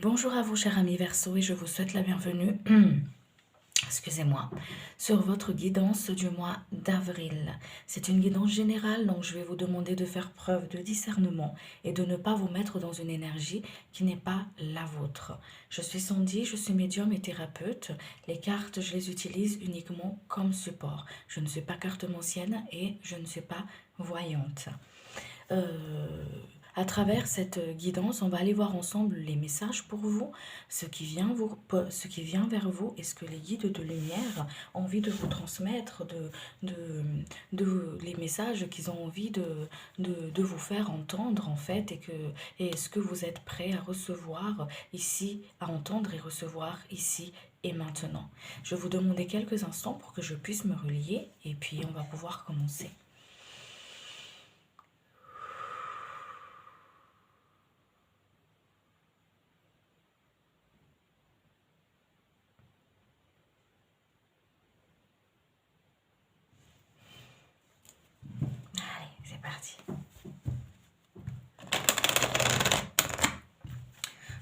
Bonjour à vous, chers amis Verseau, et je vous souhaite la bienvenue, excusez-moi, sur votre guidance du mois d'avril. C'est une guidance générale, donc je vais vous demander de faire preuve de discernement et de ne pas vous mettre dans une énergie qui n'est pas la vôtre. Je suis Sandy, je suis médium et thérapeute. Les cartes, je les utilise uniquement comme support. Je ne suis pas cartomancienne et je ne suis pas voyante. À travers cette guidance, on va aller voir ensemble les messages pour vous, ce qui vient vers vous et ce que les guides de lumière ont envie de vous transmettre, les messages qu'ils ont envie de vous faire entendre en fait et est-ce que vous êtes prêt à recevoir ici, à entendre et recevoir ici et maintenant. Je vais vous demander quelques instants pour que je puisse me relier et puis on va pouvoir commencer. Allez, c'est parti.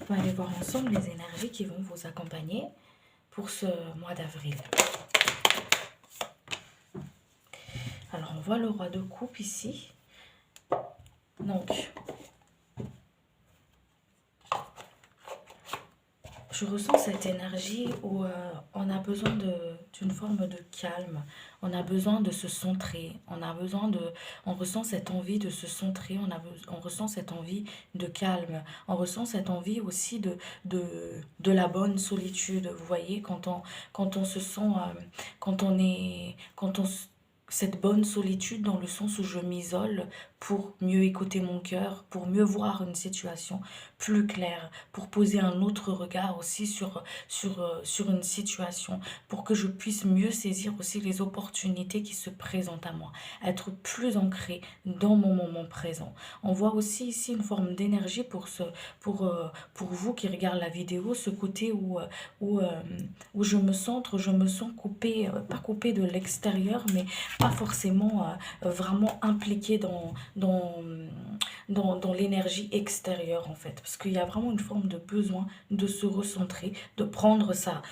On va aller voir ensemble les énergies qui vont vous accompagner pour ce mois d'avril. Alors, on voit le roi de coupe ici. Donc, je ressens cette énergie où on a besoin d'une forme de calme. On a besoin de se centrer. On ressent cette envie de se centrer. On ressent cette envie de calme. On ressent cette envie aussi de la bonne solitude. Vous voyez, quand on se sent, cette bonne solitude dans le sens où je m'isole pour mieux écouter mon cœur, pour mieux voir une situation plus claire, pour poser un autre regard aussi sur une situation, pour que je puisse mieux saisir aussi les opportunités qui se présentent à moi, être plus ancré dans mon moment présent. On voit aussi ici une forme d'énergie pour vous qui regardez la vidéo, ce côté où je me centre, je me sens coupée, pas coupée de l'extérieur, mais pas forcément vraiment impliquée dans l'énergie extérieure en fait. Parce qu'il y a vraiment une forme de besoin de se recentrer, de prendre sa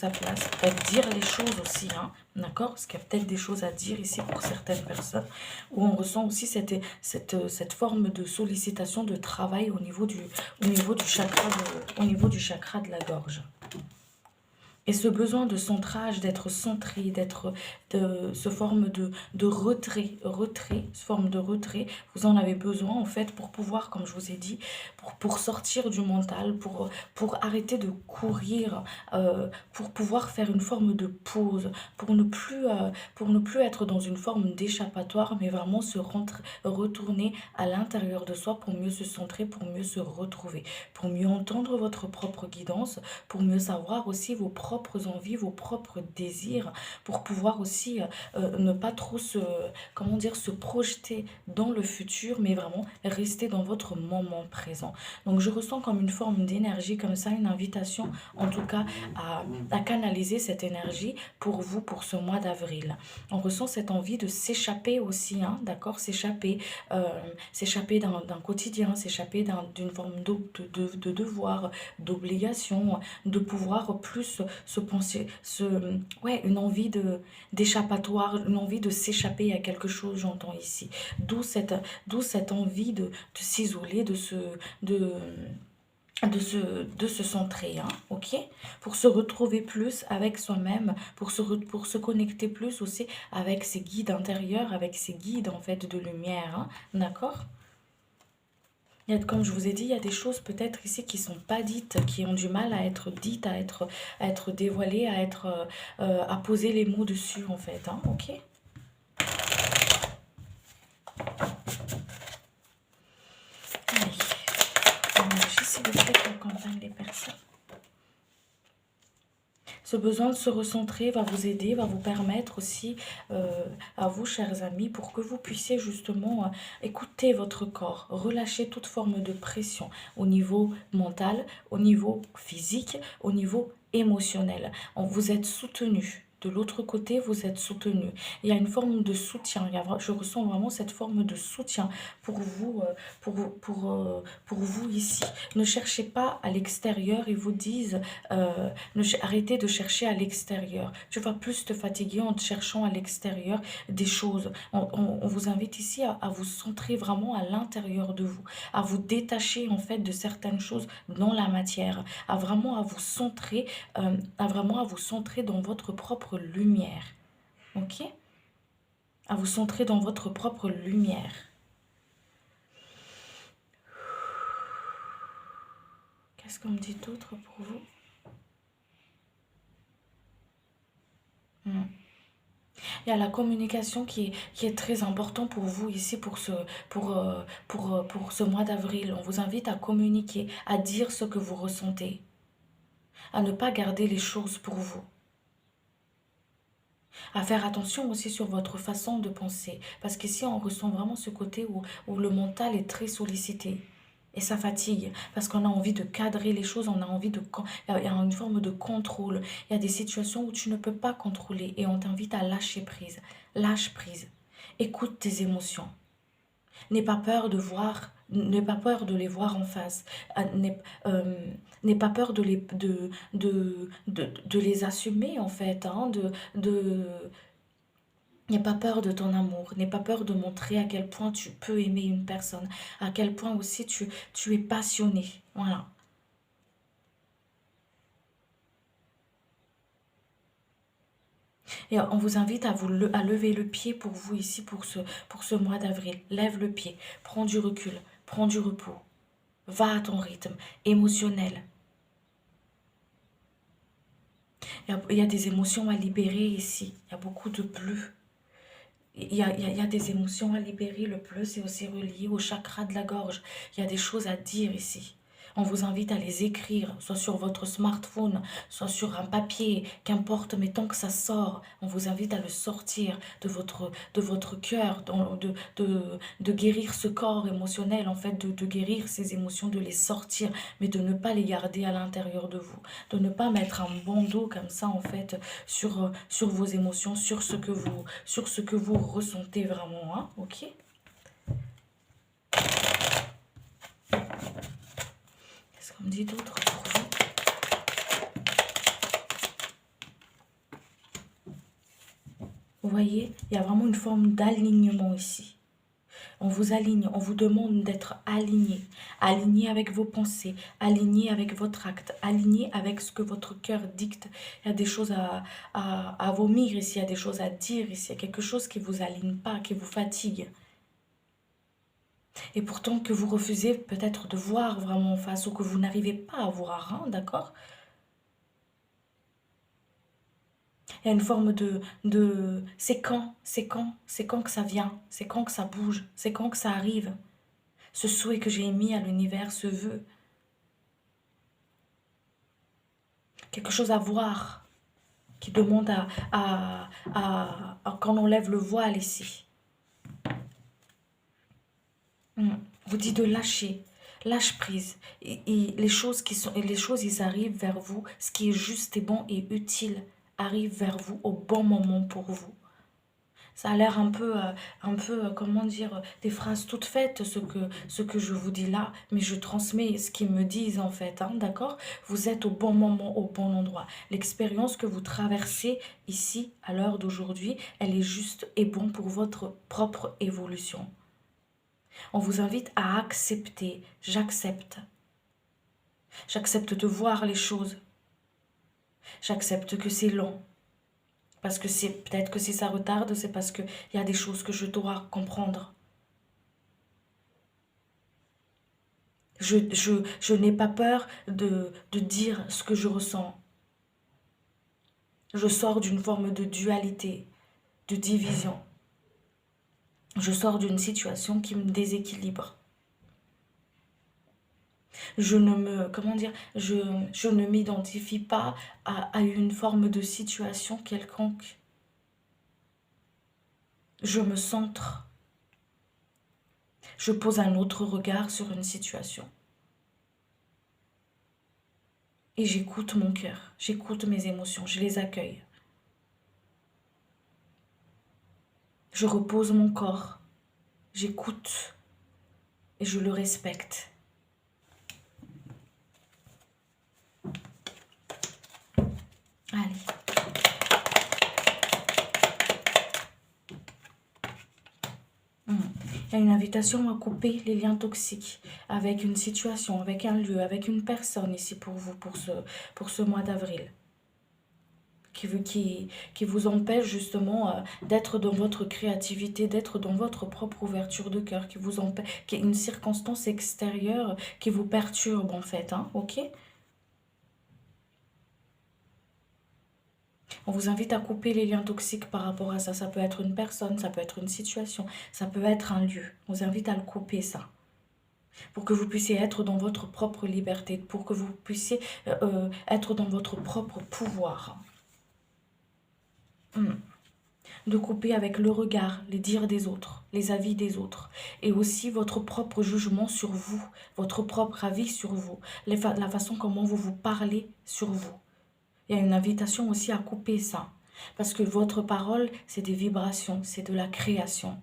place, peut-être dire les choses aussi, hein, d'accord? Parce qu'il y a peut-être des choses à dire ici pour certaines personnes, où on ressent aussi cette forme de sollicitation de travail au niveau du chakra de la gorge. Et ce besoin de centrage, d'être centré, ce forme de retrait, vous en avez besoin en fait pour pouvoir, comme je vous ai dit, pour sortir du mental, pour arrêter de courir, pour pouvoir faire une forme de pause, pour ne plus être dans une forme d'échappatoire, mais vraiment retourner à l'intérieur de soi pour mieux se centrer, pour mieux se retrouver, pour mieux entendre votre propre guidance, pour mieux savoir aussi vos propres envies, vos propres désirs, pour pouvoir aussi ne pas trop se projeter dans le futur, mais vraiment rester dans votre moment présent. Donc je ressens comme une forme d'énergie, comme ça, une invitation en tout cas à canaliser cette énergie pour vous, pour ce mois d'avril. On ressent cette envie de s'échapper aussi, hein, d'accord, s'échapper d'un quotidien, s'échapper d'une forme de devoir, d'obligation, de pouvoir plus se penser, ouais, une envie d'échappatoire, une envie de s'échapper à quelque chose, j'entends ici. D'où cette envie de s'isoler, de, de se centrer, hein, ok? Pour se retrouver plus avec soi-même, pour se connecter plus aussi avec ses guides intérieurs, avec ses guides en fait de lumière, hein, d'accord? Comme je vous ai dit, il y a des choses peut-être ici qui ne sont pas dites, qui ont du mal à être dites, à être dévoilées, à poser les mots dessus en fait, hein, ok? Allez, énergie s'il vous plaît qui accompagne les personnes. Ce besoin de se recentrer va vous aider, va vous permettre aussi à vous, chers amis, pour que vous puissiez justement écouter votre corps, relâcher toute forme de pression au niveau mental, au niveau physique, au niveau émotionnel. Vous êtes soutenu De l'autre côté, vous êtes soutenu. Il y a une forme de soutien. Je ressens vraiment cette forme de soutien pour vous, pour vous ici. Ne cherchez pas à l'extérieur. Ils vous disent, arrêtez de chercher à l'extérieur. Tu vas plus te fatiguer en cherchant à l'extérieur des choses. On vous invite ici à vous centrer vraiment à l'intérieur de vous, à vous détacher en fait de certaines choses dans la matière, à vous centrer, à vraiment à vous centrer dans votre propre lumière. Ok? À vous centrer dans votre propre lumière. Qu'est-ce qu'on me dit d'autre pour vous? Il y a la communication qui est très important pour vous ici, pour ce mois d'avril. On vous invite à communiquer, à dire ce que vous ressentez, à ne pas garder les choses pour vous. À faire attention aussi sur votre façon de penser. Parce qu'ici, on ressent vraiment ce côté où le mental est très sollicité. Et ça fatigue. Parce qu'on a envie de cadrer les choses, on a envie de... Il y a une forme de contrôle. Il y a des situations où tu ne peux pas contrôler. Et on t'invite à lâcher prise. Lâche prise. Écoute tes émotions. N'aie pas peur de voir... N'aie pas peur de les voir en face. N'aie pas peur de les assumer en fait. N'aie pas peur de ton amour. N'aie pas peur de montrer à quel point tu peux aimer une personne. À quel point aussi tu es passionné. Voilà. Et on vous invite à lever le pied pour vous ici, pour ce mois d'avril. Lève le pied. Prends du recul. Prends du repos. Va à ton rythme émotionnel. Il y a des émotions à libérer ici. Il y a beaucoup de bleu. Il y a des émotions à libérer. Le bleu, c'est aussi relié au chakra de la gorge. Il y a des choses à dire ici. On vous invite à les écrire, soit sur votre smartphone, soit sur un papier, qu'importe, mais tant que ça sort, on vous invite à le sortir de votre cœur, de guérir ce corps émotionnel, en fait, de guérir ces émotions, de les sortir, mais de ne pas les garder à l'intérieur de vous, de ne pas mettre un bandeau comme ça, en fait, sur vos émotions, sur ce que vous ressentez vraiment, hein, ok? Qu'est-ce qu'on me dit d'autre pour vous? Vous voyez, il y a vraiment une forme d'alignement ici. On vous aligne, on vous demande d'être aligné. Aligné avec vos pensées, aligné avec votre acte, aligné avec ce que votre cœur dicte. Il y a des choses à vomir ici, il y a des choses à dire ici, il y a quelque chose qui ne vous aligne pas, qui vous fatigue. Et pourtant que vous refusez peut-être de voir vraiment en face ou que vous n'arrivez pas à voir, hein, d'accord? Il y a une forme de c'est quand que ça vient, c'est quand que ça bouge, c'est quand que ça arrive. Ce souhait que j'ai émis à l'univers, ce vœu. Quelque chose à voir qui demande quand on lève le voile ici. Vous dit de lâcher, lâche prise. Et les choses, ils arrivent vers vous. Ce qui est juste et bon et utile arrive vers vous au bon moment pour vous. Ça a l'air comment dire, des phrases toutes faites, ce que je vous dis là, mais je transmets ce qu'ils me disent en fait, hein, d'accord? Vous êtes au bon moment, au bon endroit. L'expérience que vous traversez ici, à l'heure d'aujourd'hui, elle est juste et bon pour votre propre évolution. On vous invite à accepter, j'accepte. J'accepte de voir les choses. J'accepte que c'est long. Parce que peut-être que si ça retarde, c'est parce qu'il y a des choses que je dois comprendre. Je n'ai pas peur de dire ce que je ressens. Je sors d'une forme de dualité, de division. Je sors d'une situation qui me déséquilibre. Je ne m'identifie pas à une forme de situation quelconque. Je me centre. Je pose un autre regard sur une situation. Et j'écoute mon cœur, j'écoute mes émotions, je les accueille. Je repose mon corps. J'écoute et je le respecte. Allez. Il y a une invitation à couper les liens toxiques avec une situation, avec un lieu, avec une personne ici pour vous, pour ce mois d'avril. Qui vous empêche justement d'être dans votre créativité, d'être dans votre propre ouverture de cœur, qui vous empêche, qui est une circonstance extérieure qui vous perturbe en fait, hein, ok? On vous invite à couper les liens toxiques par rapport à ça. Ça peut être une personne, ça peut être une situation, ça peut être un lieu. On vous invite à le couper ça. Pour que vous puissiez être dans votre propre liberté, pour que vous puissiez être dans votre propre pouvoir. De couper avec le regard, les dires des autres, les avis des autres, et aussi votre propre jugement sur vous, votre propre avis sur vous, la façon comment vous vous parlez sur vous. Il y a une invitation aussi à couper ça, parce que votre parole, c'est des vibrations, c'est de la création.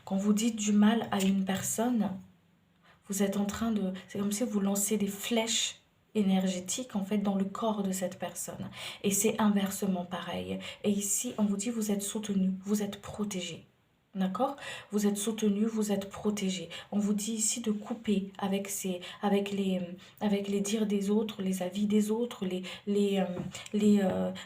Quand vous dites du mal à une personne, vous êtes en train de... C'est comme si vous lancez des flèches énergétique en fait dans le corps de cette personne, et c'est inversement pareil. Et ici on vous dit vous êtes soutenu, vous êtes protégé, d'accord? Vous êtes soutenu, vous êtes protégé. On vous dit ici de couper avec les dires des autres, les avis des autres, les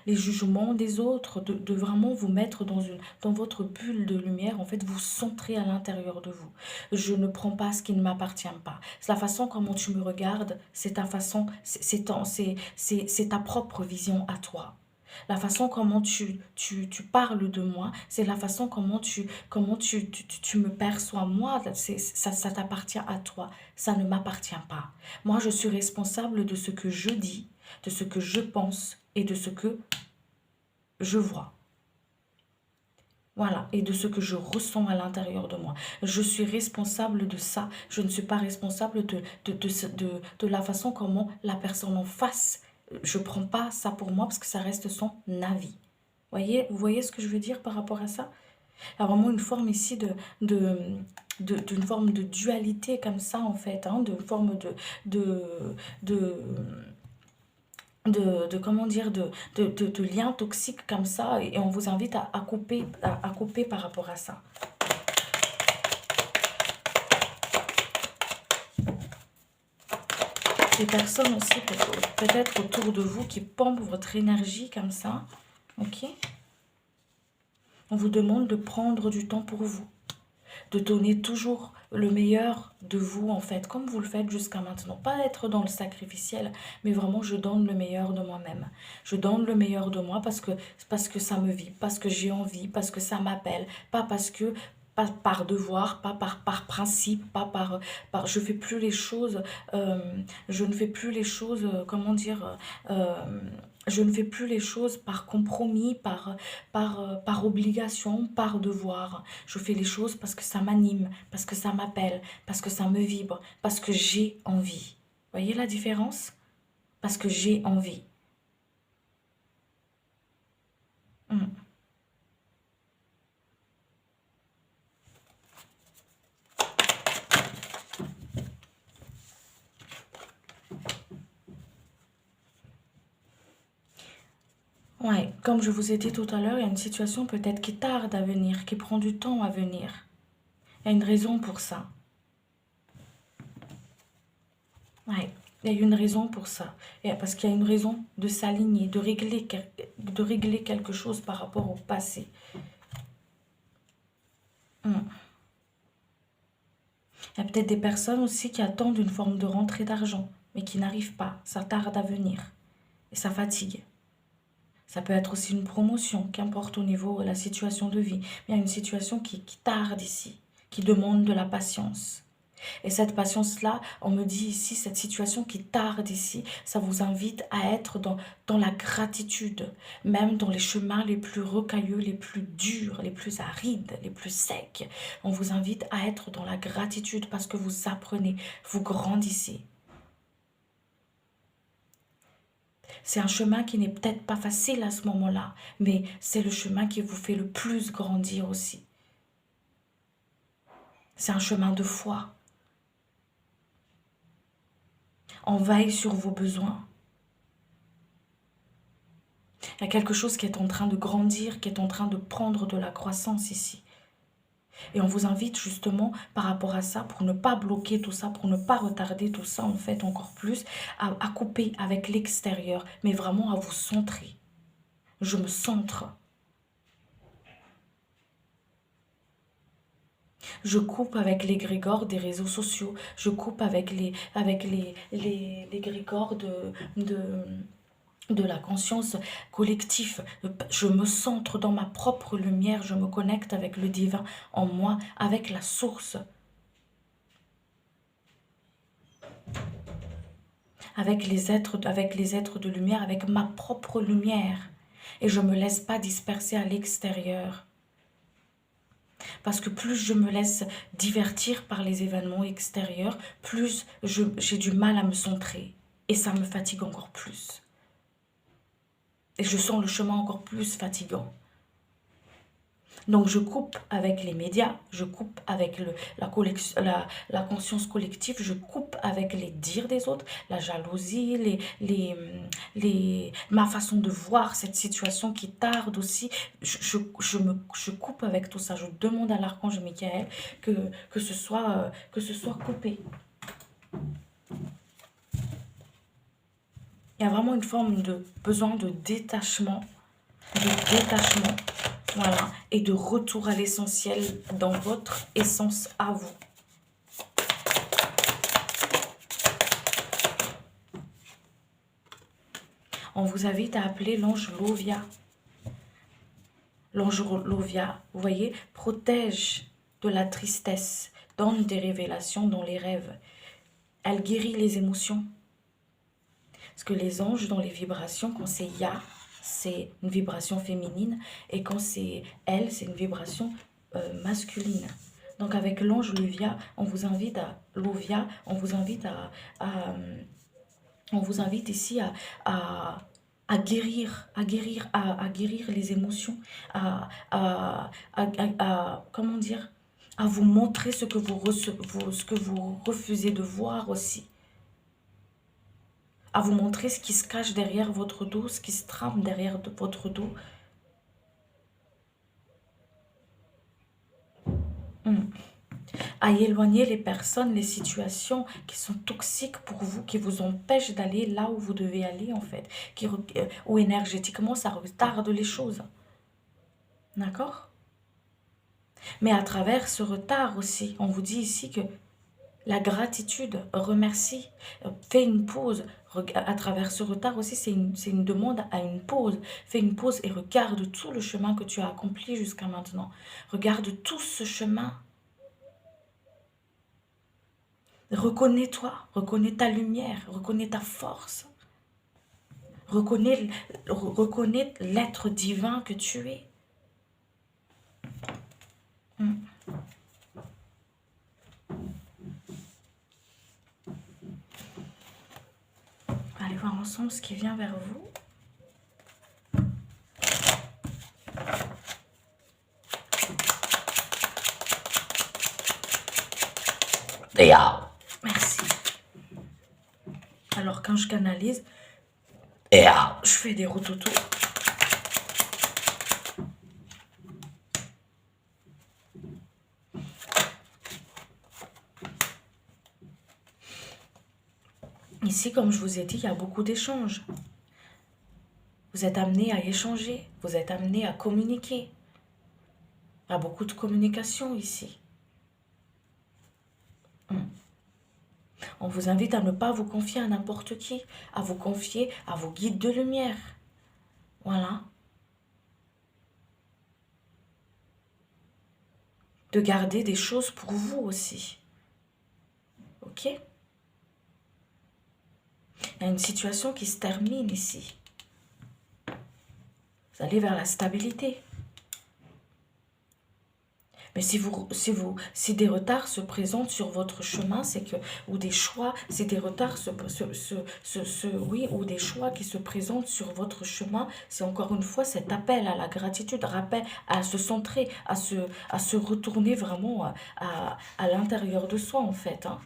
jugements des autres, de vraiment vous mettre dans votre bulle de lumière, en fait vous centrer à l'intérieur de vous. Je ne prends pas ce qui ne m'appartient pas. C'est la façon comment tu me regardes, c'est ta façon, c'est ta propre vision à toi. La façon comment tu parles de moi, c'est la façon comment tu me perçois. Moi, ça t'appartient à toi, ça ne m'appartient pas. Moi, je suis responsable de ce que je dis, de ce que je pense et de ce que je vois. Voilà, et de ce que je ressens à l'intérieur de moi. Je suis responsable de ça. Je ne suis pas responsable de la façon comment la personne en face. Je ne prends pas ça pour moi parce que ça reste son avis. Vous voyez ce que je veux dire par rapport à ça? Il y a vraiment une forme ici d'une forme de dualité comme ça en fait, hein, de forme comment dire, de liens toxiques comme ça, et on vous invite à couper, à couper par rapport à ça. Des personnes aussi peut-être autour de vous qui pompent votre énergie comme ça, ok? On vous demande de prendre du temps pour vous, de donner toujours le meilleur de vous en fait, comme vous le faites jusqu'à maintenant. Pas être dans le sacrificiel, mais vraiment je donne le meilleur de moi-même. Je donne le meilleur de moi parce que ça me vit, parce que j'ai envie, parce que ça m'appelle, pas parce que... Pas par devoir, pas par principe, pas par je fais plus les choses, je ne fais plus les choses, comment dire, je ne fais plus les choses par compromis, par obligation, par devoir. Je fais les choses parce que ça m'anime, parce que ça m'appelle, parce que ça me vibre, parce que j'ai envie. Voyez la différence? Parce que j'ai envie. Ouais, comme je vous ai dit tout à l'heure, il y a une situation peut-être qui tarde à venir, qui prend du temps à venir. Il y a une raison pour ça. Ouais, il y a une raison pour ça. Parce qu'il y a une raison de s'aligner, de régler quelque chose par rapport au passé. Il y a peut-être des personnes aussi qui attendent une forme de rentrée d'argent, mais qui n'arrivent pas. Ça tarde à venir. Et ça fatigue. Ça peut être aussi une promotion, qu'importe au niveau de la situation de vie. Mais il y a une situation qui tarde ici, qui demande de la patience. Et cette patience-là, on me dit ici, cette situation qui tarde ici, ça vous invite à être dans la gratitude, même dans les chemins les plus rocailleux, les plus durs, les plus arides, les plus secs. On vous invite à être dans la gratitude parce que vous apprenez, vous grandissez. C'est un chemin qui n'est peut-être pas facile à ce moment-là, mais c'est le chemin qui vous fait le plus grandir aussi. C'est un chemin de foi. On veille sur vos besoins. Il y a quelque chose qui est en train de grandir, qui est en train de prendre de la croissance ici. Et on vous invite justement par rapport à ça, pour ne pas bloquer tout ça, pour ne pas retarder tout ça en fait encore plus, à couper avec l'extérieur, mais vraiment à vous centrer. Je me centre. Je coupe avec l'égrégore des réseaux sociaux. Je coupe avec l'égrégore de la conscience collective. Je me centre dans ma propre lumière. Je me connecte avec le divin en moi, avec la source. Avec les êtres de lumière, avec ma propre lumière. Et je ne me laisse pas disperser à l'extérieur. Parce que plus je me laisse divertir par les événements extérieurs, plus j'ai du mal à me centrer. Et ça me fatigue encore plus. Et je sens le chemin encore plus fatigant. Donc je coupe avec les médias, je coupe avec la conscience collective, je coupe avec les dires des autres, la jalousie, ma façon de voir cette situation qui tarde aussi. Je coupe avec tout ça. Je demande à l'archange Michael que ce soit coupé. Il y a vraiment une forme de besoin de détachement. Voilà, et de retour à l'essentiel dans votre essence à vous. On vous invite à appeler l'ange Lovia. L'ange Lovia, vous voyez, protège de la tristesse, donne des révélations dans les rêves. Elle guérit les émotions. Parce que les anges, dans les vibrations, quand c'est Ya, c'est une vibration féminine, et quand c'est elle, c'est une vibration masculine. Donc avec l'ange Lovia, on vous invite ici à guérir les émotions, comment dire, à vous montrer ce que vous refusez de voir aussi. À vous montrer ce qui se cache derrière votre dos, ce qui se trame derrière votre dos. À éloigner les personnes, les situations qui sont toxiques pour vous, qui vous empêchent d'aller là où vous devez aller en fait, où énergétiquement ça retarde les choses. D'accord? Mais à travers ce retard aussi, on vous dit ici que la gratitude, remercie, fais une pause. À travers ce retard aussi, c'est une demande à une pause. Fais une pause et regarde tout le chemin que tu as accompli jusqu'à maintenant. Regarde tout ce chemin. Reconnais-toi, reconnais ta lumière, reconnais ta force. Reconnais l'être divin que tu es. Allez voir ensemble ce qui vient vers vous. Merci. Alors quand je canalise, je fais des rototos. Ici, comme je vous ai dit, il y a beaucoup d'échanges. Vous êtes amené à échanger, vous êtes amené à communiquer. Il y a beaucoup de communication ici. On vous invite à ne pas vous confier à n'importe qui, à vous confier à vos guides de lumière. Voilà. De garder des choses pour vous aussi. Ok? Il y a une situation qui se termine ici. Vous allez vers la stabilité. Mais si des retards se présentent sur votre chemin, c'est que, ou des choix, si des retards oui, ou des choix qui se présentent sur votre chemin, c'est encore une fois cet appel à la gratitude, rappel à se centrer, à se retourner vraiment à l'intérieur de soi, en fait, hein.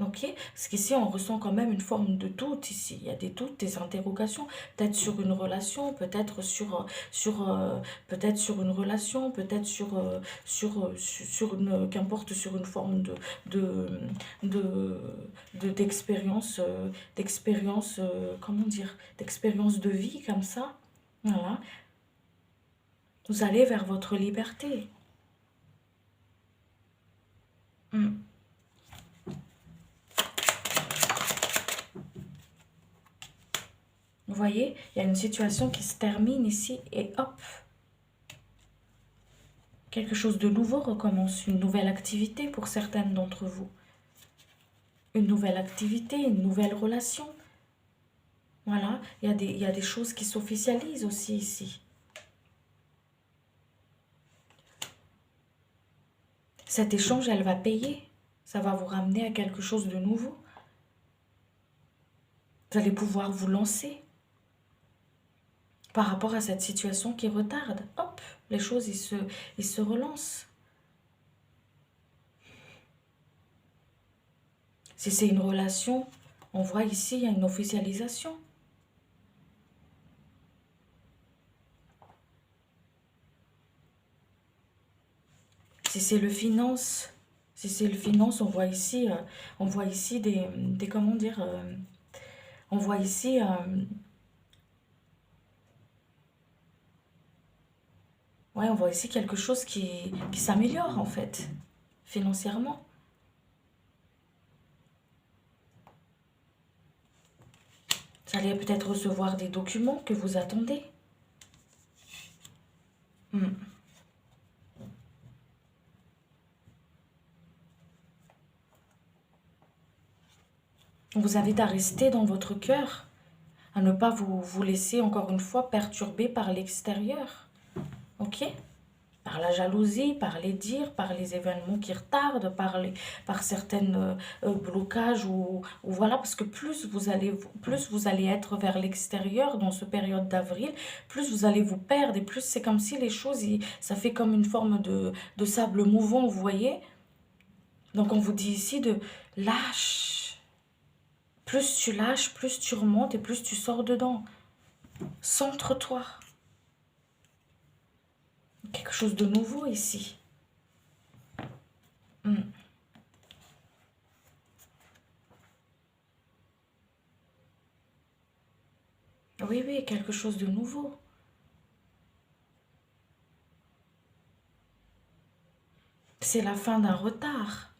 Ok, parce qu'ici on ressent quand même une forme de doute ici. Il y a des doutes, des interrogations, peut-être sur une relation, peut-être sur une relation, peut-être sur une, qu'importe, sur une forme de, de, d'expérience, comment dire, d'expérience de vie comme ça. Voilà, vous allez vers votre liberté. Hmm. Vous voyez, il y a une situation qui se termine ici et hop, quelque chose de nouveau recommence, une nouvelle activité pour certaines d'entre vous. Une nouvelle activité, une nouvelle relation. Voilà, il y a des choses qui s'officialisent aussi ici. Cet échange, elle va payer. Ça va vous ramener à quelque chose de nouveau. Vous allez pouvoir vous lancer par rapport à cette situation qui retarde. Hop, les choses, ils se relancent. Si c'est une relation, on voit ici, il y a une officialisation. Si c'est le finance, on voit ici, des comment dire, on voit ici, ouais, on voit ici quelque chose qui s'améliore en fait, financièrement. Vous allez peut-être recevoir des documents que vous attendez. Hmm. On vous invite à rester dans votre cœur, à ne pas vous laisser encore une fois perturber par l'extérieur. Ok? Par la jalousie, par les dires, par les événements qui retardent, par certains blocages ou voilà, parce que plus vous allez être vers l'extérieur dans cette période d'avril, plus vous allez vous perdre et plus c'est comme si les choses, ça fait comme une forme de sable mouvant, vous voyez? Donc on vous dit ici de lâche. Plus tu lâches, plus tu remontes et plus tu sors dedans. Centre-toi. Quelque chose de nouveau ici. Hmm. Oui, oui, quelque chose de nouveau. C'est la fin d'un retard.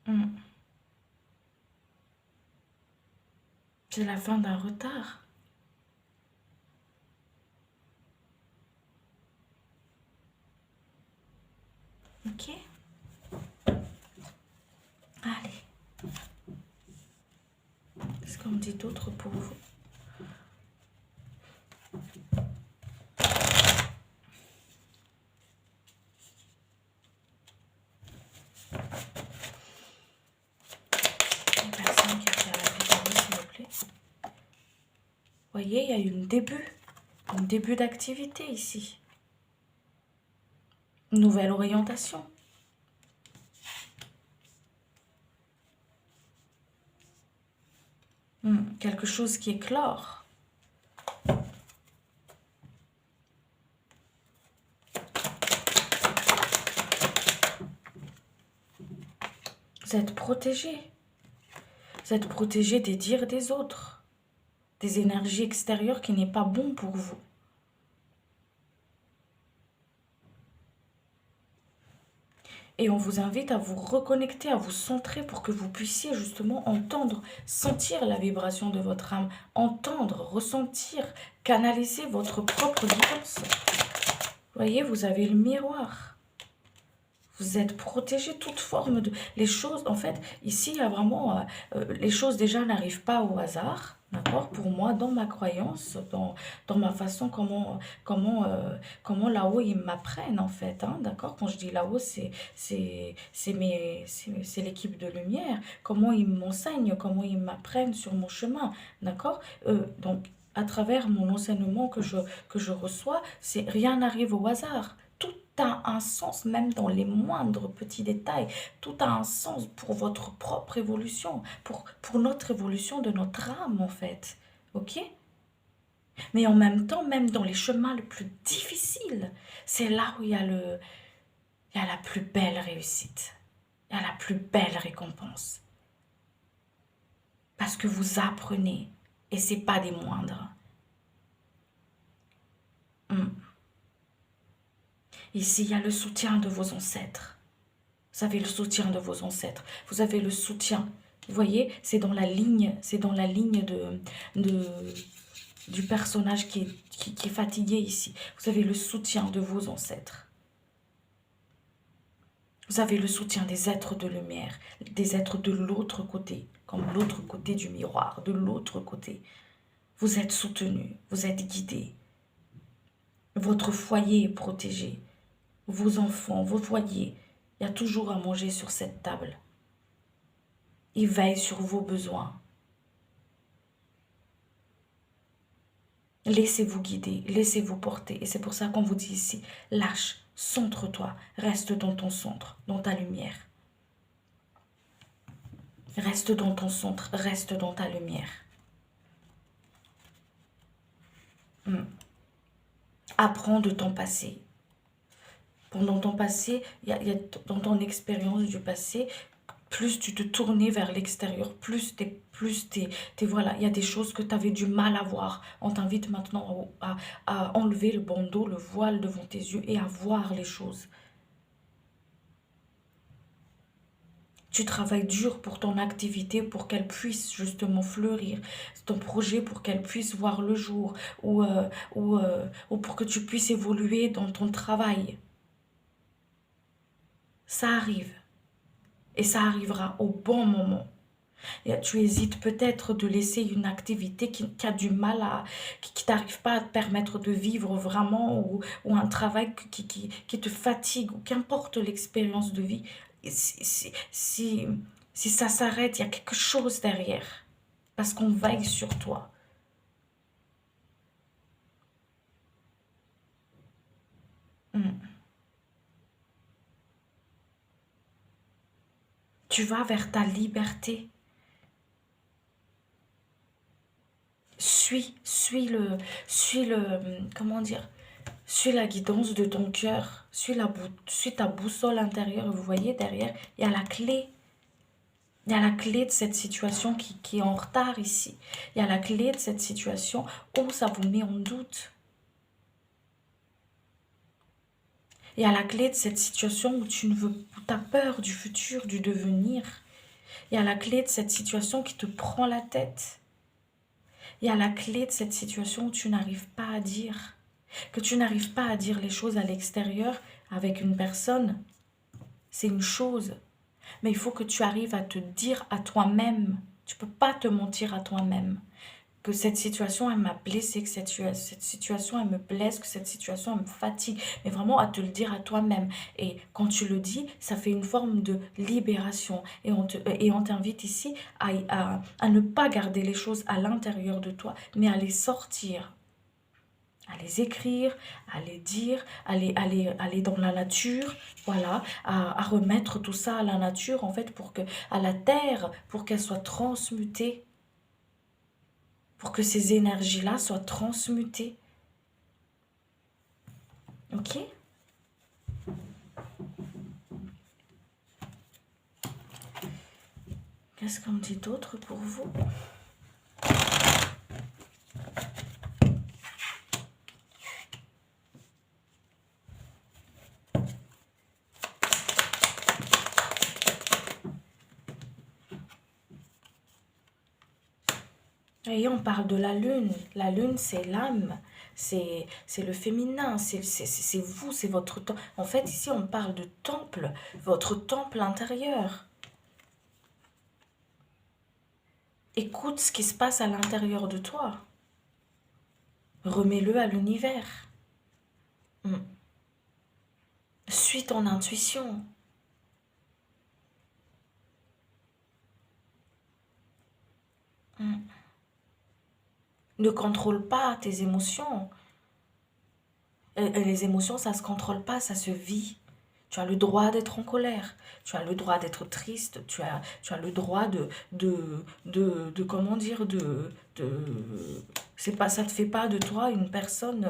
Hmm. C'est la fin d'un retard. Ok? Allez. Qu'est-ce qu'on me dit d'autre pour vous? Une personne qui a fait la vidéo, s'il vous plaît. Voyez, il y a eu un début d'activité ici. Une nouvelle orientation. Quelque chose qui éclore. Vous êtes protégé. Vous êtes protégé des dires des autres. Des énergies extérieures qui n'est pas bon pour vous. Et on vous invite à vous reconnecter, à vous centrer pour que vous puissiez justement entendre, sentir la vibration de votre âme, entendre, ressentir, canaliser votre propre guidance. Vous voyez, vous avez le miroir. Vous êtes protégé, toute forme de... Les choses, en fait, ici, il y a vraiment... les choses déjà n'arrivent pas au hasard, d'accord? Pour moi, dans ma croyance, dans ma façon, comment là-haut, ils m'apprennent, en fait, hein, d'accord? Quand je dis là-haut, c'est l'équipe de lumière. Comment ils m'enseignent, comment ils m'apprennent sur mon chemin, d'accord? Donc, à travers mon enseignement que je reçois, c'est rien n'arrive au hasard. Tout a un sens, même dans les moindres petits détails. Tout a un sens pour votre propre évolution, pour notre évolution de notre âme, en fait. Ok? Mais en même temps, même dans les chemins les plus difficiles, c'est là où il y a la plus belle réussite. Il y a la plus belle récompense. Parce que vous apprenez, et c'est pas des moindres. Hmm. Ici, il y a le soutien de vos ancêtres. Vous avez le soutien de vos ancêtres. Vous avez le soutien. Vous voyez, c'est dans la ligne de, du personnage qui est fatigué ici. Vous avez le soutien de vos ancêtres. Vous avez le soutien des êtres de lumière, des êtres de l'autre côté, comme l'autre côté du miroir, de l'autre côté. Vous êtes soutenu, vous êtes guidé. Votre foyer est protégé. Vos enfants, vos foyers, il y a toujours à manger sur cette table. Il veille sur vos besoins. Laissez-vous guider, laissez-vous porter. Et c'est pour ça qu'on vous dit ici, lâche, centre-toi, reste dans ton centre, dans ta lumière. Reste dans ton centre, reste dans ta lumière. Apprends de ton passé. Pendant ton passé, dans ton expérience du passé, plus tu te tournais vers l'extérieur, voilà, il y a des choses que tu avais du mal à voir. On t'invite maintenant à enlever le bandeau, le voile devant tes yeux et à voir les choses. Tu travailles dur pour ton activité, pour qu'elle puisse justement fleurir, ton projet pour qu'elle puisse voir le jour, ou pour que tu puisses évoluer dans ton travail. Ça arrive. Et ça arrivera au bon moment. Et tu hésites peut-être de laisser une activité qui a du mal qui t'arrive pas à te permettre de vivre vraiment, ou un travail qui te fatigue, ou qu'importe l'expérience de vie. Si ça s'arrête, il y a quelque chose derrière. Parce qu'on veille sur toi. Tu vas vers ta liberté. Comment dire, suis la guidance de ton cœur, suis ta boussole intérieure. Vous voyez, derrière, il y a la clé. Il y a la clé de cette situation qui est en retard ici. Il y a la clé de cette situation où ça vous met en doute. Il y a la clé de cette situation où tu as peur du futur, du devenir. Il y a la clé de cette situation qui te prend la tête. Il y a la clé de cette situation où tu n'arrives pas à dire. Que tu n'arrives pas à dire les choses à l'extérieur avec une personne, c'est une chose. Mais il faut que tu arrives à te dire à toi-même. Tu ne peux pas te mentir à toi-même. Que cette situation, elle m'a blessée, que cette situation, elle me blesse, que cette situation, elle me fatigue. Mais vraiment à te le dire à toi-même. Et quand tu le dis, ça fait une forme de libération. Et on t'invite ici à ne pas garder les choses à l'intérieur de toi, mais à les sortir. À les écrire, à les dire, aller dans la nature, voilà, à remettre tout ça à la nature, en fait, à la terre, pour qu'elle soit transmutée, pour que ces énergies-là soient transmutées. Ok? Qu'est-ce qu'on me dit d'autre pour vous? Et on parle de la lune. La lune, c'est l'âme. c'est le féminin, c'est vous, c'est votre temps. En fait, ici, on parle de temple, votre temple intérieur. Écoute ce qui se passe à l'intérieur de toi. Remets-le à l'univers. Mm. Suis ton intuition. Mm. Ne contrôle pas tes émotions. Les émotions, ça ne se contrôle pas, ça se vit. Tu as le droit d'être en colère, tu as le droit d'être triste, tu as le droit comment dire, c'est pas, ça ne te fait pas de toi une personne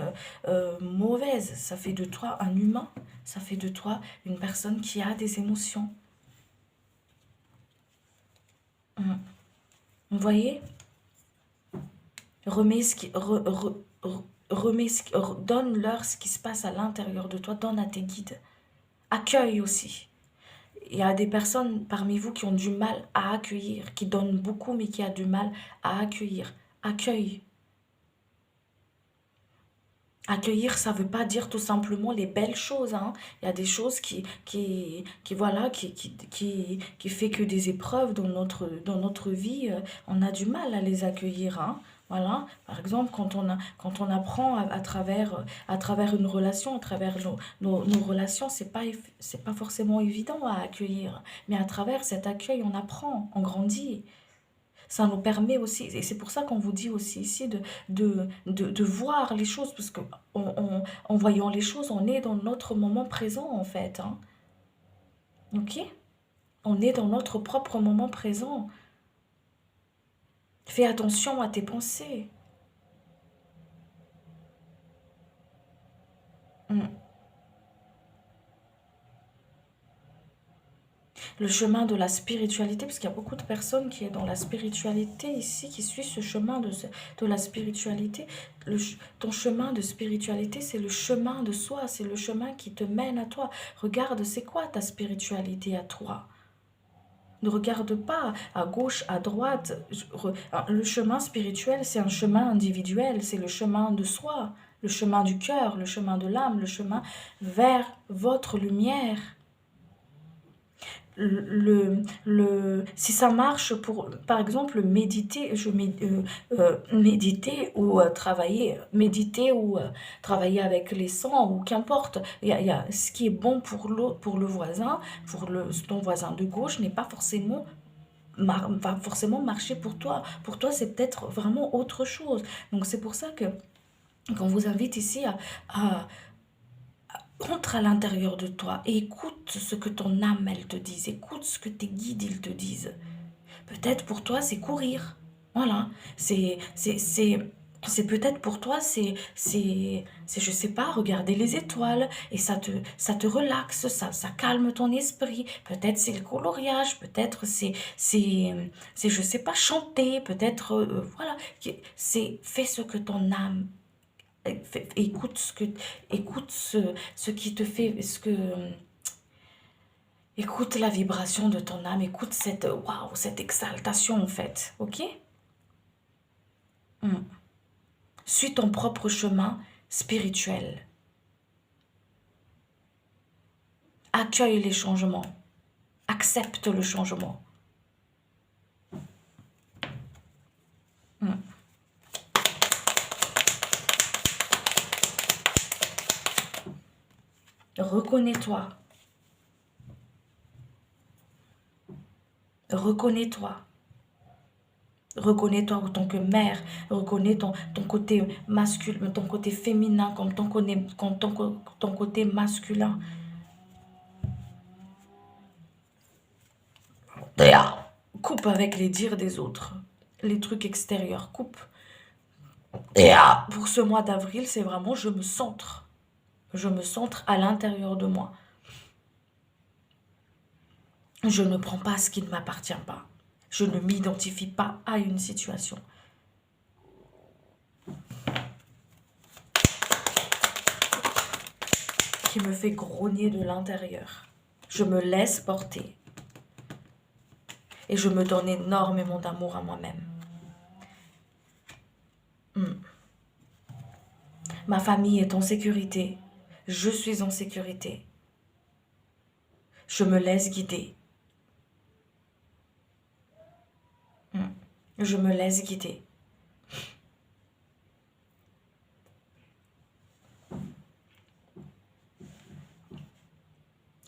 mauvaise, ça fait de toi un humain, ça fait de toi une personne qui a des émotions. Mm. Vous voyez? Remets ce qui, remets donne-leur ce qui se passe à l'intérieur de toi, donne à tes guides. Accueille aussi. Il y a des personnes parmi vous qui ont du mal à accueillir, qui donnent beaucoup mais qui a du mal à accueillir. Accueille. Accueillir, ça ne veut pas dire tout simplement les belles choses, hein. Il y a des choses voilà, qui fait que des épreuves dans notre vie, on a du mal à les accueillir, hein. Voilà. Par exemple, quand on apprend à travers une relation, à travers nos relations, c'est pas forcément évident à accueillir. Mais à travers cet accueil, on apprend, on grandit. Ça nous permet aussi, et c'est pour ça qu'on vous dit aussi ici de voir les choses, parce que en voyant les choses, on est dans notre moment présent en fait, hein. Ok? On est dans notre propre moment présent. Fais attention à tes pensées. Mm. Le chemin de la spiritualité, parce qu'il y a beaucoup de personnes qui sont dans la spiritualité ici, qui suivent ce chemin de la spiritualité. Ton chemin de spiritualité, c'est le chemin de soi, c'est le chemin qui te mène à toi. Regarde, c'est quoi ta spiritualité à toi? Ne regarde pas à gauche, à droite. Le chemin spirituel, c'est un chemin individuel, c'est le chemin de soi, le chemin du cœur, le chemin de l'âme, le chemin vers votre lumière. Si ça marche pour, par exemple, méditer ou travailler avec les sons ou qu'importe. Il y a ce qui est bon pour l'autre, pour le voisin, ton voisin de gauche n'est pas forcément va forcément marcher pour toi. Pour toi, c'est peut-être vraiment autre chose. Donc c'est pour ça que qu'on vous invite ici à entre à l'intérieur de toi et écoute ce que ton âme, elle te dise. Écoute ce que tes guides, ils te disent. Peut-être pour toi, c'est courir. Voilà. C'est peut-être pour toi, je sais pas, regarder les étoiles et ça te relaxe, ça calme ton esprit. Peut-être c'est le coloriage, peut-être je sais pas, chanter, peut-être, voilà. Fais ce que ton âme écoute ce qui te fait, écoute la vibration de ton âme, écoute cette exaltation en fait, ok? Mm. Suis ton propre chemin spirituel. Accueille les changements. Accepte le changement. Mm. Reconnais-toi. Reconnais-toi. Reconnais-toi en tant que mère, reconnais ton côté masculin, ton côté féminin comme ton côté masculin. Coupe avec les dires des autres, les trucs extérieurs, coupe. Pour ce mois d'avril, c'est vraiment je me centre. Je me centre à l'intérieur de moi. Je ne prends pas ce qui ne m'appartient pas. Je ne m'identifie pas à une situation. Qui me fait grogner de l'intérieur. Je me laisse porter. Et je me donne énormément d'amour à moi-même. Ma famille est en sécurité. Je suis en sécurité. Je me laisse guider. Je me laisse guider.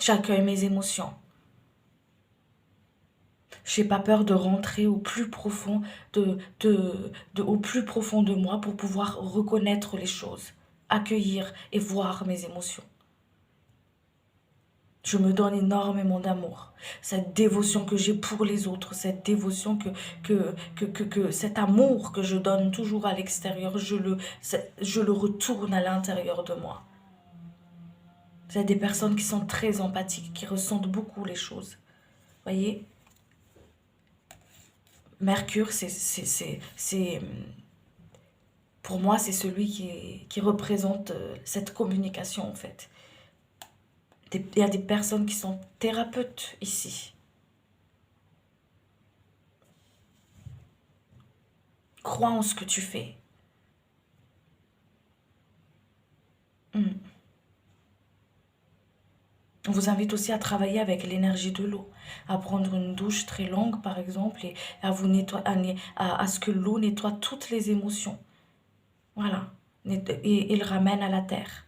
J'accueille mes émotions. Je n'ai pas peur de rentrer au plus profond au plus profond de moi pour pouvoir reconnaître les choses, accueillir et voir mes émotions. Je me donne énormément d'amour. Cette dévotion que j'ai pour les autres, cette dévotion cet amour que je donne toujours à l'extérieur, je le retourne à l'intérieur de moi. C'est des personnes qui sont très empathiques, qui ressentent beaucoup les choses. Voyez? Mercure, pour moi, c'est celui qui représente cette communication, en fait. Il y a des personnes qui sont thérapeutes ici. Crois en ce que tu fais. On vous invite aussi à travailler avec l'énergie de l'eau, à prendre une douche très longue par exemple et à vous nettoyer, à ce que l'eau nettoie toutes les émotions. Voilà, et le ramène à la terre.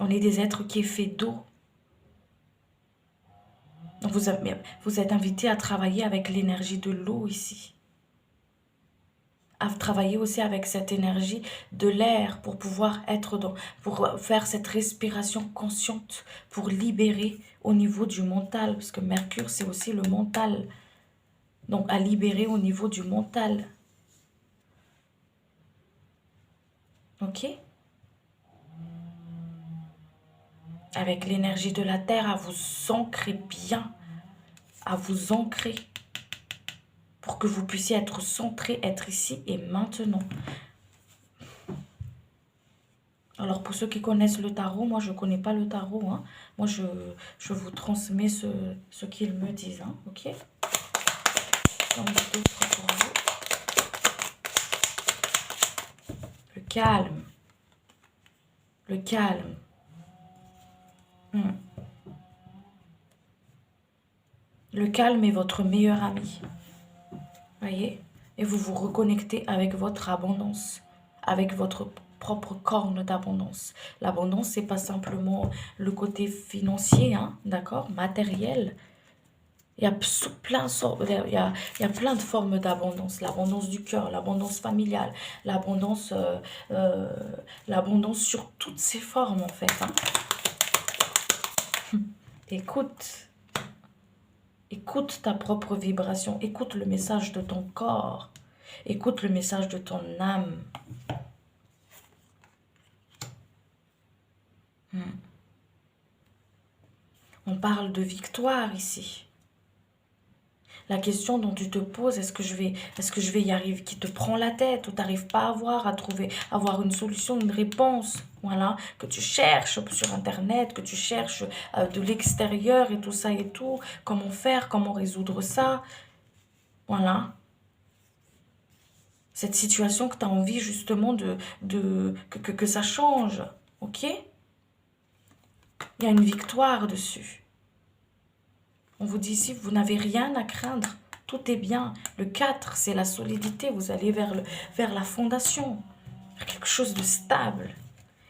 On est des êtres qui est fait d'eau. Vous êtes invité à travailler avec l'énergie de l'eau ici. À travailler aussi avec cette énergie de l'air pour pouvoir pour faire cette respiration consciente, pour libérer au niveau du mental, parce que Mercure, c'est aussi le mental. Donc, à libérer au niveau du mental. Ok? Avec l'énergie de la terre, à vous ancrer bien, à vous ancrer pour que vous puissiez être centré, être ici et maintenant. Alors, pour ceux qui connaissent le tarot, moi, je ne connais pas le tarot. Hein. Moi, je vous transmets ce qu'ils me disent. Hein. Ok? Pour vous. Le calme. Le calme. Le calme est votre meilleur ami. Voyez? Et vous vous reconnectez avec votre abondance, avec votre propre corne d'abondance. L'abondance, c'est pas simplement le côté financier, hein, d'accord, matériel. Il y a plein de formes d'abondance. L'abondance du cœur, l'abondance familiale, l'abondance sur toutes ses formes, en fait. Hein. Écoute ta propre vibration. Écoute le message de ton corps. Écoute le message de ton âme. On parle de victoire ici. La question dont tu te poses, est-ce que je vais y arriver, qui te prend la tête, ou tu n'arrives pas à avoir une solution, une réponse, voilà, que tu cherches sur Internet, que tu cherches de l'extérieur et tout ça et tout, comment faire, comment résoudre ça, voilà. Cette situation que tu as envie justement que ça change, ok? Il y a une victoire dessus. On vous dit ici, vous n'avez rien à craindre. Tout est bien. Le 4, c'est la solidité. Vous allez vers la fondation. Vers quelque chose de stable.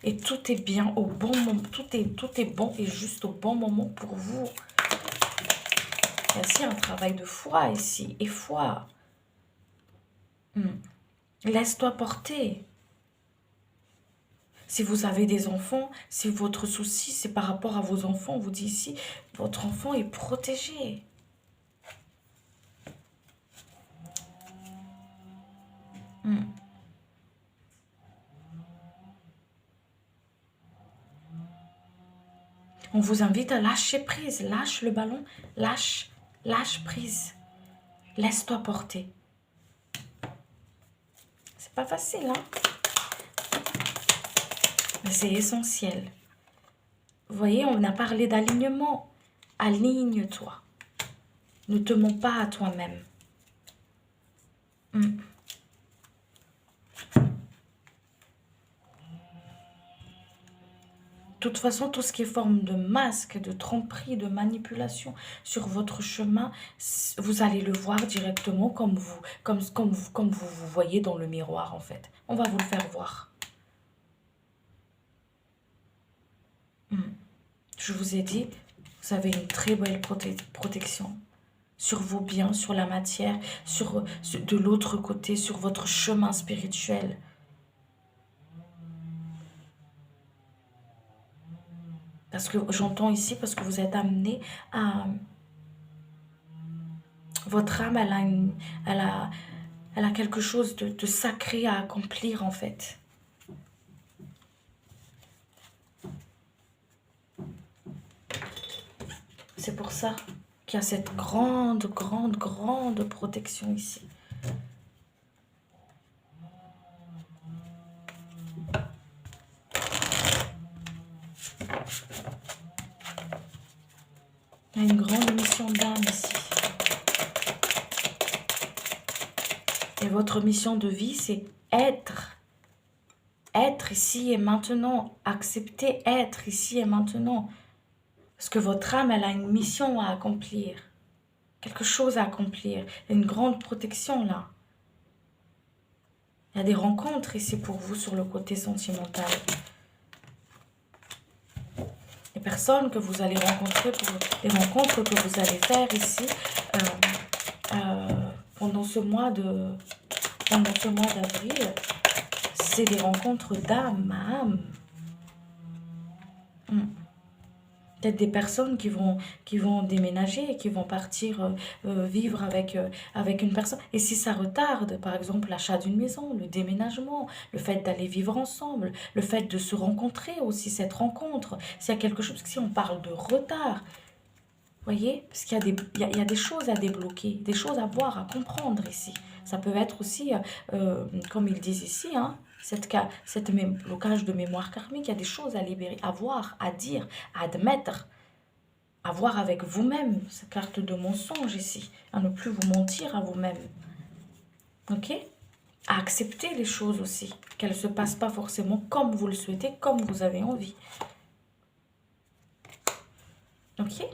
Et tout est bien au bon moment. Tout est bon et juste au bon moment pour vous. Il y a aussi un travail de foi ici. Et foi. Laisse-toi porter. Si vous avez des enfants, si votre souci, c'est par rapport à vos enfants, on vous dit ici, votre enfant est protégé. On vous invite à lâcher prise. Lâche le ballon. Lâche prise. Laisse-toi porter. C'est pas facile, hein? Mais c'est essentiel. Vous voyez, on a parlé d'alignement. Aligne-toi. Ne te mens pas à toi-même. toute façon, tout ce qui est forme de masque, de tromperie, de manipulation sur votre chemin, vous allez le voir directement comme vous voyez dans le miroir, en fait. On va vous le faire voir. Je vous ai dit, vous avez une très belle protection sur vos biens, sur la matière, de l'autre côté, sur votre chemin spirituel. Parce que j'entends ici, parce que vous êtes amené à... Votre âme, elle a quelque chose de sacré à accomplir, en fait. C'est pour ça qu'il y a cette grande protection ici. Il y a une grande mission d'âme ici. Et votre mission de vie, c'est être. Être ici et maintenant. Accepter être ici et maintenant. Parce que votre âme, elle a une mission à accomplir. Quelque chose à accomplir. Il y a une grande protection là. Il y a des rencontres ici pour vous sur le côté sentimental. Les personnes que vous allez rencontrer, les rencontres que vous allez faire ici pendant ce mois d'avril, c'est des rencontres d'âme à âme. Peut-être des personnes qui vont déménager, qui vont partir vivre avec une personne. Et si ça retarde, par exemple, l'achat d'une maison, le déménagement, le fait d'aller vivre ensemble, le fait de se rencontrer aussi, cette rencontre, s'il y a quelque chose, parce que si on parle de retard, vous voyez, parce qu'il y a des choses à débloquer, des choses à voir, à comprendre ici. Ça peut être aussi, comme ils disent ici, hein, blocage de mémoire karmique, il y a des choses à libérer, à voir, à dire, à admettre, à voir avec vous-même, cette carte de mensonge ici, à ne plus vous mentir à vous-même. Ok? À accepter les choses aussi, qu'elles ne se passent pas forcément comme vous le souhaitez, comme vous avez envie. Ok?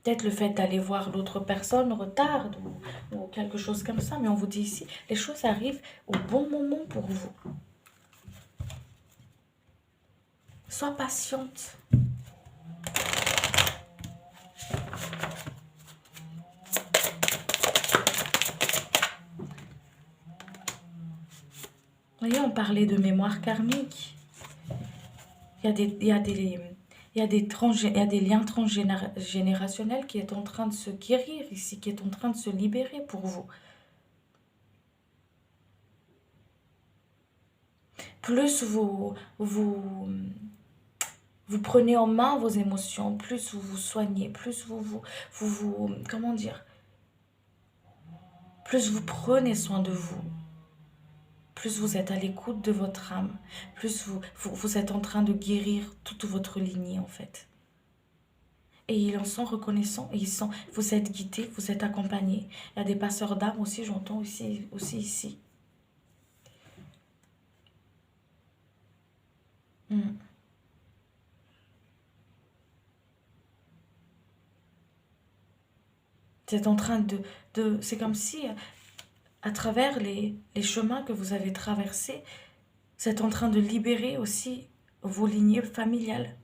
Peut-être le fait d'aller voir l'autre personne retarde ou quelque chose comme ça. Mais on vous dit ici, les choses arrivent au bon moment pour vous. Sois patiente. Vous voyez, on parlait de mémoire karmique. Il y a des liens transgénérationnels qui est en train de se guérir ici, qui est en train de se libérer pour vous. Plus vous prenez en main vos émotions, plus vous vous soignez, plus comment dire, plus vous prenez soin de vous, plus vous êtes à l'écoute de votre âme, plus vous êtes en train de guérir toute votre lignée en fait. Et ils en sont reconnaissants, et vous êtes guidés, vous êtes accompagnés. Il y a des passeurs d'âme aussi, j'entends aussi ici. C'est en train c'est comme si, à travers les chemins que vous avez traversés, vous êtes en train de libérer aussi vos lignées familiales.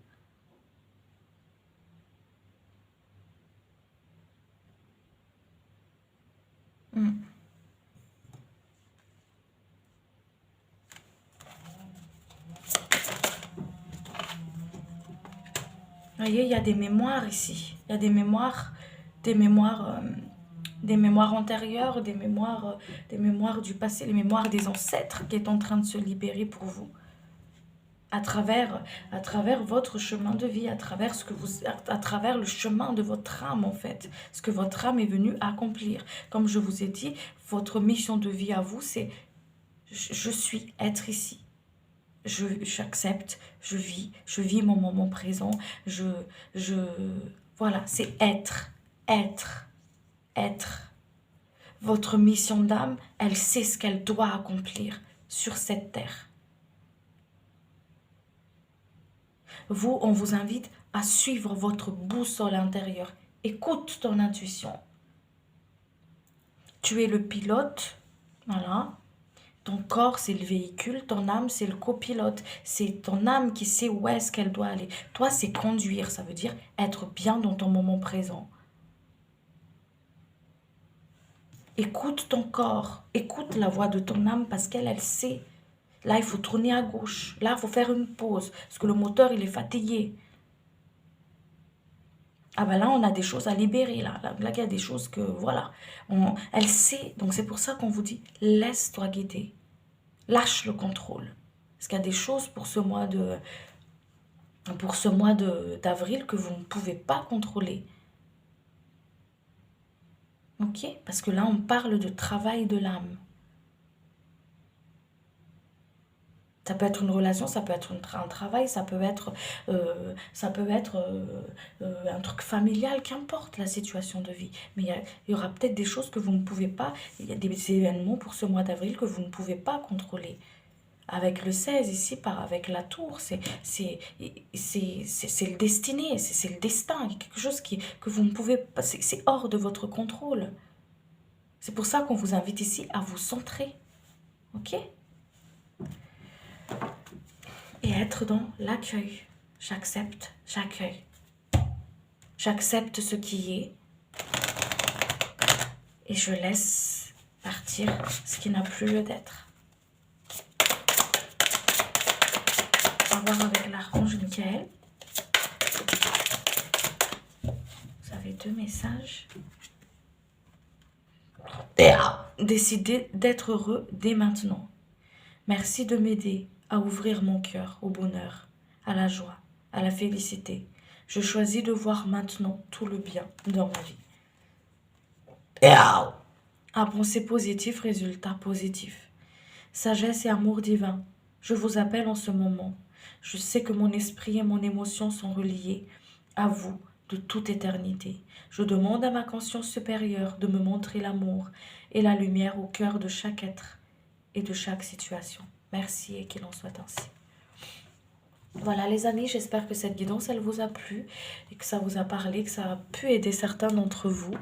Vous voyez, il y a des mémoires ici. Il y a des mémoires antérieures, des mémoires du passé, les mémoires des ancêtres qui est en train de se libérer pour vous. À travers votre chemin de vie, à travers le chemin de votre âme en fait, ce que votre âme est venue accomplir. Comme je vous ai dit, votre mission de vie à vous, c'est je suis être ici. J'accepte, je vis mon moment présent, voilà, c'est être. Votre mission d'âme, elle sait ce qu'elle doit accomplir sur cette terre. Vous, on vous invite à suivre votre boussole intérieure. Écoute ton intuition. Tu es le pilote, voilà. Ton corps, c'est le véhicule. Ton âme, c'est le copilote. C'est ton âme qui sait où est-ce qu'elle doit aller. Toi, c'est conduire. Ça veut dire être bien dans ton moment présent. Écoute ton corps. Écoute la voix de ton âme parce qu'elle, elle sait. Là, il faut tourner à gauche. Là, il faut faire une pause parce que le moteur, il est fatigué. Ah ben là, on a des choses à libérer, là. Là, il y a des choses que, voilà. Elle sait. Donc, c'est pour ça qu'on vous dit, laisse-toi guider. Lâche le contrôle. Parce qu'il y a des choses pour ce mois d'avril que vous ne pouvez pas contrôler. Ok? Parce que là, on parle de travail de l'âme. Ça peut être une relation, ça peut être un travail, ça peut être un truc familial, qu'importe la situation de vie. Mais il y aura peut-être des choses que vous ne pouvez pas, il y a des événements pour ce mois d'avril que vous ne pouvez pas contrôler. Avec le 16 ici, avec la tour, c'est le destiné, c'est le destin, il y a quelque chose que vous ne pouvez pas, c'est hors de votre contrôle. C'est pour ça qu'on vous invite ici à vous centrer, ok? Et être dans l'accueil. J'accepte, j'accueille. J'accepte ce qui est et je laisse partir ce qui n'a plus lieu d'être. On va voir avec l'archange Michael. Vous avez 2 messages. Décidez d'être heureux dès maintenant. Merci de m'aider à ouvrir mon cœur au bonheur, à la joie, à la félicité. Je choisis de voir maintenant tout le bien dans ma vie. À pensée positive, résultat positif. Sagesse et amour divin, je vous appelle en ce moment. Je sais que mon esprit et mon émotion sont reliés à vous de toute éternité. Je demande à ma conscience supérieure de me montrer l'amour et la lumière au cœur de chaque être et de chaque situation. Merci et qu'il en soit ainsi. Voilà les amis, j'espère que cette guidance, elle vous a plu et que ça vous a parlé, que ça a pu aider certains d'entre vous.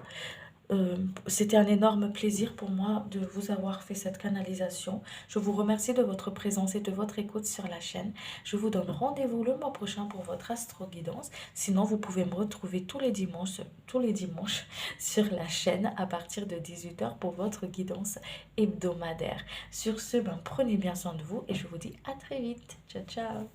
C'était un énorme plaisir pour moi de vous avoir fait cette canalisation. Je vous remercie de votre présence et de votre écoute sur la chaîne. Je vous donne rendez-vous le mois prochain pour votre astro-guidance. Sinon, vous pouvez me retrouver tous les dimanches sur la chaîne à partir de 18 h pour votre guidance hebdomadaire. Sur ce, prenez bien soin de vous et je vous dis à très vite. Ciao, ciao!